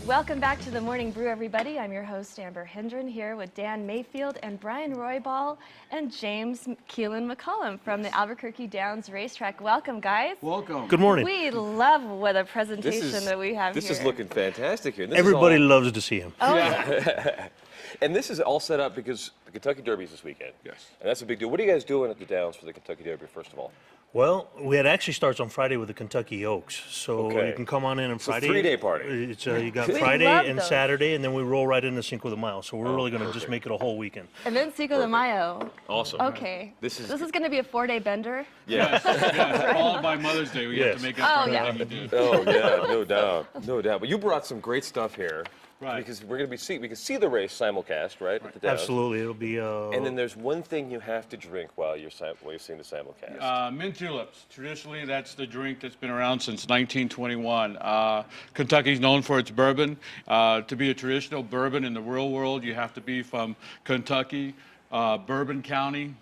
Welcome back to the Morning Brew, everybody. I'm your host, Amber Hendren, here with Dan Mayfield and Brian Roybal and James Kielan McCollum from the Albuquerque Downs Racetrack. Welcome, guys. Welcome. Good morning. We love what a presentation that we have this here. This is looking fantastic here. Everybody loves to see him. Oh, yeah. And this is all set up because the Kentucky Derby is this weekend. Yes. And that's a big deal. What are you guys doing at the Downs for the Kentucky Derby, first of all? Well, it actually starts on Friday with the Kentucky Oaks, so Okay. you can come on in on Friday. It's a 3-day party. It's you got We Friday love and those. Saturday, and then we roll right into Cinco de Mayo. So we're really going to just make it a whole weekend. And then Cinco de Mayo. Awesome. Okay. This is going to be a 4-day bender. Yeah. Yes, all by Mother's Day. We have Yes. to make up Oh, for yeah. everything we did. Oh yeah, no doubt, no doubt. But you brought some great stuff here, Right. Because we're going to we can see the race simulcast, right? At the Downs. Absolutely, it'll be. And then there's one thing you have to drink while you're seeing the simulcast. Mint juleps. Traditionally, that's the drink that's been around since 1921. Kentucky's known for its bourbon. To be a traditional bourbon in the real world, you have to be from Kentucky, Bourbon County,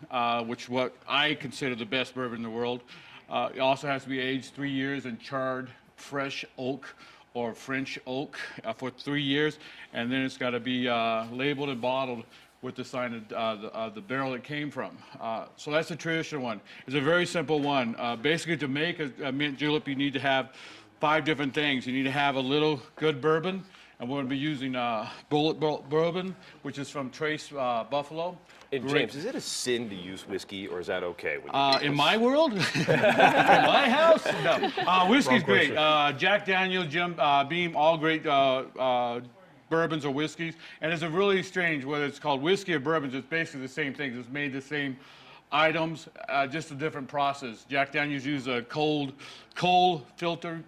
which is what I consider the best bourbon in the world. It also has to be aged 3 years in charred fresh oak or French oak for 3 years, and then it's got to be labeled and bottled with the sign of the barrel it came from. So that's the traditional one. It's a very simple one. Basically, to make a mint julep, you need to have 5 different things. You need to have a little good bourbon, and we're going to be using Bullet Bourbon, which is from Trace Buffalo. And Great. James, is it a sin to use whiskey, or is that okay? When you do In this? my world? In my house? No. Whiskey's Wrong great. Jack Daniels, Jim Beam, all great bourbons or whiskeys. And it's a really strange, whether it's called whiskey or bourbons, it's basically the same thing. It's made the same items, just a different process. Jack Daniels uses a cold filter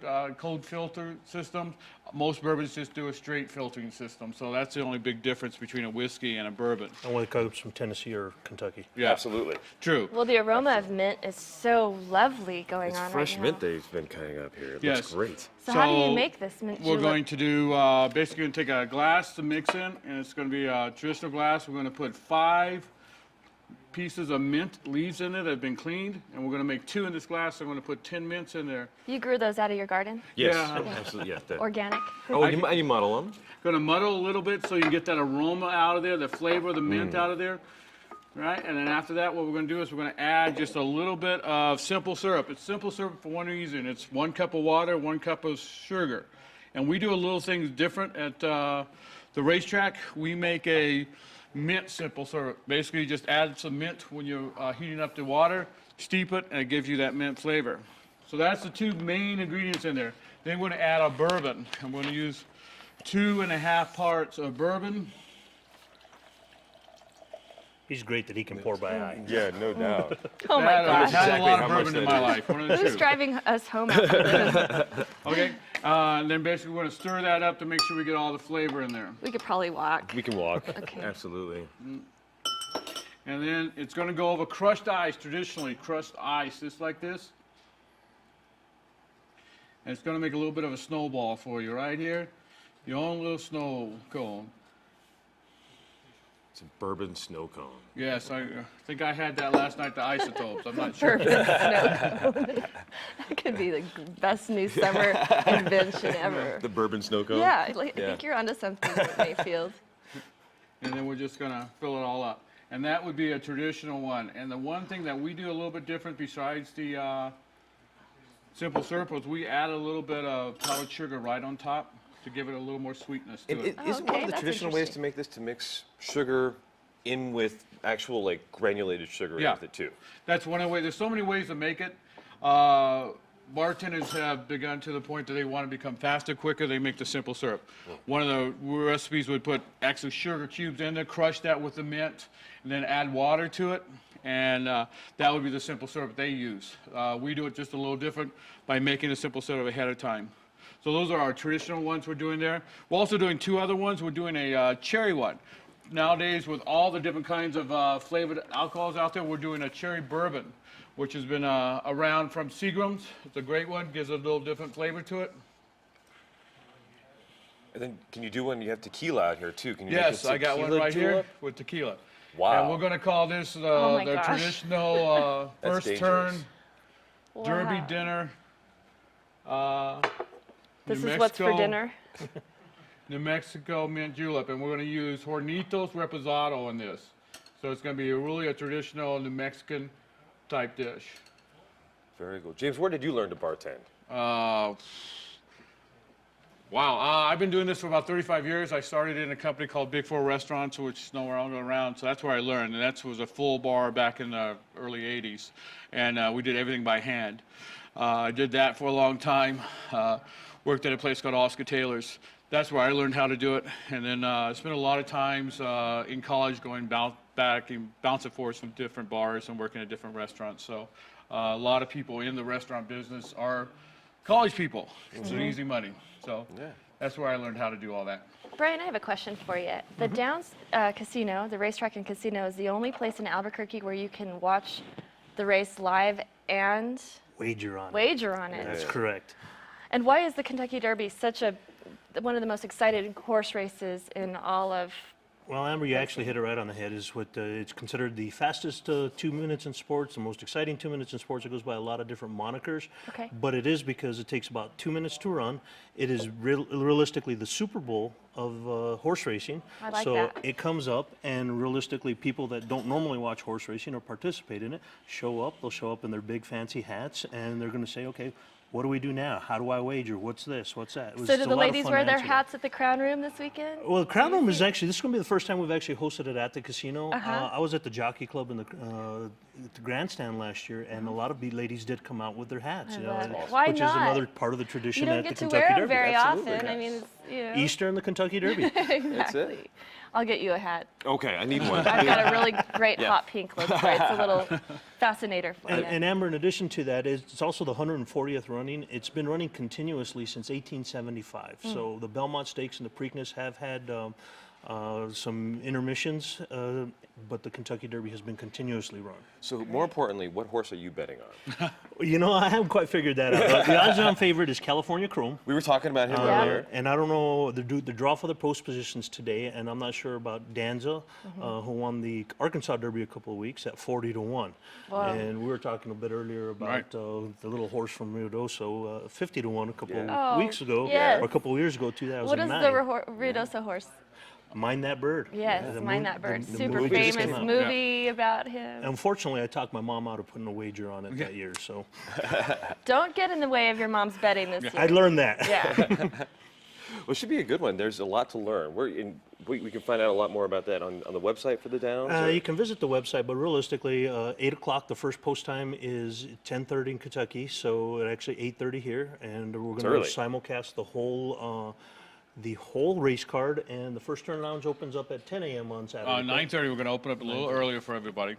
system. Most bourbons just do a straight filtering system. So that's the only big difference between a whiskey and a bourbon. and when it comes from Tennessee or Kentucky. Yeah, Absolutely. true. Well, the aroma of mint is so lovely going It's on fresh right now. mint they've been cutting up here. It Yes. looks great. So how do you So make this mint We're julep? going to do, basically going to take a glass to mix in, and it's going to be a traditional glass. We're going to put 5 pieces of mint leaves in it that have been cleaned, and we're going to make 2 in this glass. So I'm going to put 10 mints in there. You grew those out of your garden? Yes, Yeah. absolutely. Yeah. Organic? Oh, you muddle them? Going to muddle a little bit so you can get that aroma out of there, the flavor of the mint out of there. Right, and then after that, what we're going to do is we're going to add just a little bit of simple syrup. It's simple syrup for one reason. It's 1 cup of water, 1 cup of sugar. And we do a little things different at the racetrack. We make a mint simple syrup. Basically, you just add some mint when you're heating up the water, steep it, and it gives you that mint flavor. So that's the 2 main ingredients in there. Then we're going to add our bourbon. I'm going to use 2.5 parts of bourbon. He's great that he can pour by eye. Yeah, no doubt. Oh my I've gosh. had a lot Exactly of how much bourbon in that my is. life. One of the Who's 2. driving us home after this? Okay, and then basically we're going to stir that up to make sure we get all the flavor in there. We could probably walk. We can walk. Okay. Absolutely. And then it's going to go over crushed ice, traditionally crushed ice, just like this. And it's going to make a little bit of a snowball for you right here. Your own little snow cone. It's a bourbon snow cone. Yes, I think I had that last night, the isotopes. I'm not sure. Perfect snow cone. That could be the best new summer invention ever. The bourbon snow cone? Yeah, I Yeah. think you're onto something, Mayfield. And then we're just going to fill it all up. And that would be a traditional one. And the one thing that we do a little bit different besides the simple syrup is we add a little bit of powdered sugar right on top to give it a little more sweetness to And it. isn't one okay, of the that's traditional ways interesting. to make this to mix sugar in with actual like granulated sugar Yeah. with it too? That's one of the ways. There's so many ways to make it. Bartenders have begun to the point that they want to become faster, quicker. They make the simple syrup. One of the recipes would put actually sugar cubes in there, crush that with the mint, and then add water to it. And that would be the simple syrup they use. We do it just a little different by making the simple syrup ahead of time. So those are our traditional ones we're doing there. We're also doing 2 other ones. We're doing a cherry one. Nowadays, with all the different kinds of flavored alcohols out there, we're doing a cherry bourbon, which has been around from Seagram's. It's a great one, gives a little different flavor to it. And then can you do one? You have tequila out here too. Can you Yes, make a I got one tequila right here julep? with tequila. Wow. And we're going to call this Oh my the gosh. traditional That's first dangerous. turn Derby Wow. dinner. This New is what's for Mexico. dinner. New Mexico mint julep, and we're going to use Hornitos Reposado in this. So it's going to be really a traditional New Mexican type dish. Very cool. James, where did you learn to bartend? Wow, I've been doing this for about 35 years. I started in a company called Big Four Restaurants, which is nowhere all around. So that's where I learned, and that was a full bar back in the early 80s. And we did everything by hand. I did that for a long time. Worked at a place called Oscar Taylor's. That's where I learned how to do it. And then I spent a lot of times in college going back and bouncing forwards from different bars and working at different restaurants. So a lot of people in the restaurant business are college people. It's an easy money. So that's where I learned how to do all that. Brian, I have a question for you. The Downs Casino, the racetrack and casino, is the only place in Albuquerque where you can watch the race live and Wager on it. wager on it. That's correct. And why is the Kentucky Derby such one of the most exciting horse races in all of? Well, Amber, you actually hit it right on the head. It's considered the fastest 2 minutes in sports, the most exciting 2 minutes in sports. It goes by a lot of different monikers. Okay. But it is because it takes about 2 minutes to run. It is realistically the Super Bowl of horse racing. I like so that. it comes up, and realistically, people that don't normally watch horse racing or participate in it show up. They'll show up in their big fancy hats, and they're going to say, okay, what do we do now? How do I wager? What's this? What's that? So do the ladies wear their hats at the Crown Room this weekend? Well, the Crown Room is actually, this is going to be the first time we've actually hosted it at the casino. I was at the Jockey Club in at the grandstand last year, and a lot of ladies did come out with their hats. love it. Why which not? is another part of the tradition You don't at get the to Kentucky wear them Derby. very Absolutely. often. I mean, it's, you know. Easter and the Kentucky Derby. Exactly. I'll get you a hat. Okay, I need one. I've got a really great hot pink lip, so it's a little fascinator for you. And Amber, in addition to that, it's also the 140th running. It's been running continuously since 1875. So the Belmont Stakes and the Preakness have had some intermissions, but the Kentucky Derby has been continuously run. So more importantly, what horse are you betting on? You know, I haven't quite figured that out. The odds-on favorite is California Chrome. We were talking about him earlier. And I don't know, the draw for the post positions today, and I'm not sure about Danza, who won the Arkansas Derby a couple of weeks at 40-1. Wow. And we were talking a bit earlier about Right. the little horse from Ruidoso, 50-1 a couple Oh, of weeks ago, yes. or a couple of years ago, What 2009. is the Ruidoso horse? Mind That Bird. Yes, The Mind mo- That Bird. the Super movie just famous came out. movie about him. Unfortunately, I talked my mom out of putting a wager on it that year, so Don't get in the way of your mom's betting this year. I learned that. Yeah. Well, it should be a good one. There's a lot to learn. We can find out a lot more about that on the website for the Downs. or- You can visit the website, but realistically, 8 o'clock, the first post time is 10:30 in Kentucky, so it's actually 8:30 here, and we're going to early. simulcast the whole race card, and the first turn lounge opens up at 10 a.m. on Saturday. 9:30, we're going to open up a little earlier for everybody.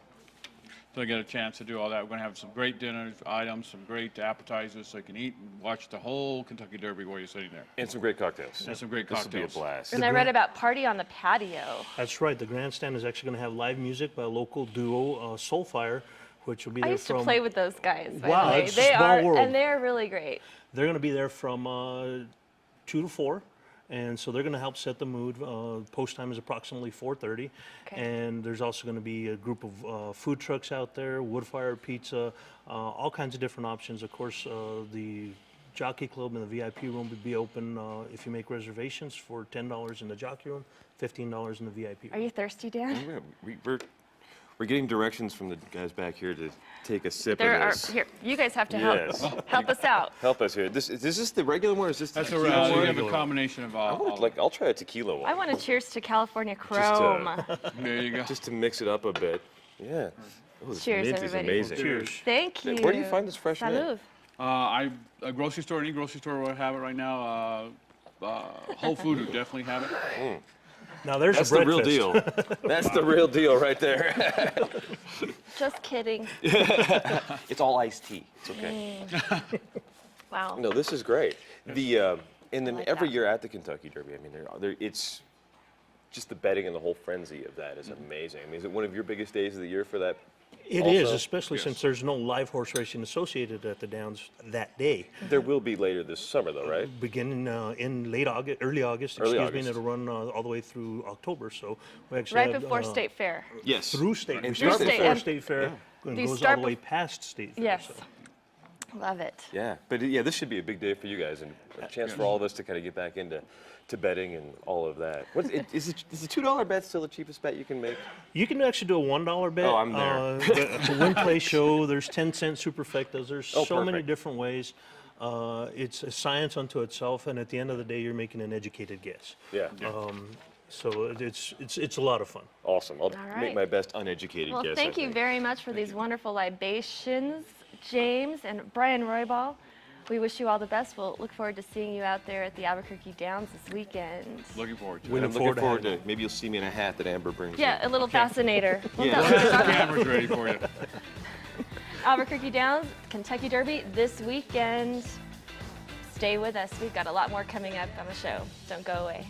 So they get a chance to do all that. We're going to have some great dinner items, some great appetizers, so you can eat and watch the whole Kentucky Derby while you're sitting there. and some great cocktails. And some great This will be a cocktails. blast. And I read about Party on the Patio. That's right. The grandstand is actually going to have live music by a local duo, Soulfire, which will be I there used to from. play with those guys. By Wow, the way. it's a They small are, world. and they're really great. They're going to be there from 2 to 4. And so they're going to help set the mood. Post time is approximately 4:30. Okay. And there's also going to be a group of food trucks out there, wood-fired pizza, all kinds of different options. Of course, the Jockey Club and the VIP room will be open if you make reservations for $10 in the Jockey room, $15 in the VIP Are room. you thirsty, Dan? Yeah, we're getting directions from the guys back here to take a sip There of are this. here. You guys have to Yes. help us out. Help us here. Is this the regular one or is this the That's a tequila we one? have a combination of all. I'll try a tequila one. I want to cheers to California Chrome. There you go. Just to mix it up a bit. Yeah. Oh, this Cheers, mint everybody. is amazing. Cheers. Thank you. Where do you find this fresh mint? Salud. A grocery store, any grocery store will have it right now. Whole Food would definitely have it. Now there's That's a the real breakfast. deal. That's the real deal right there. Just kidding. It's all iced tea. It's okay. Wow. No, this is great. The and then like every that. year at the Kentucky Derby, I mean, it's just the betting and the whole frenzy of that is amazing. I mean, is it one of your biggest days of the year for that? It is, Also? especially since there's no live horse racing associated at the Downs that day. There will be later this summer, though, right? Beginning in late August, early August, Early excuse me, and August. it'll run all the way through October. So we actually Right have, before State Fair. Yes. through state. We And start through state, before and State Fair and you goes all start the way past State Fair. Yes. So. Love it. Yeah, but yeah, this should be a big day for you guys and a chance for all of us to kind of get back into betting and all of that. Is the $2 bet still the cheapest bet you can make? You can actually do a $1 bet. Oh, I'm there. The win play show. There's 10-cent superfectas. There's Oh, so many perfect. different ways. It's a science unto itself, and at the end of the day, you're making an educated guess. Yeah. So it's a lot of fun. Awesome. I'll right. make my best uneducated Well, guess. thank I you think. very much for these wonderful libations, James and Brian Roybal. We wish you all the best. We'll look forward to seeing you out there at the Albuquerque Downs this weekend. Looking forward to We it. And I'm look looking forward forward to maybe you'll see me in a hat that Amber brings. Yeah, a little fascinator. We'll Yeah. tell- The camera's ready for you. Albuquerque Downs, Kentucky Derby this weekend. Stay with us. We've got a lot more coming up on the show. Don't go away.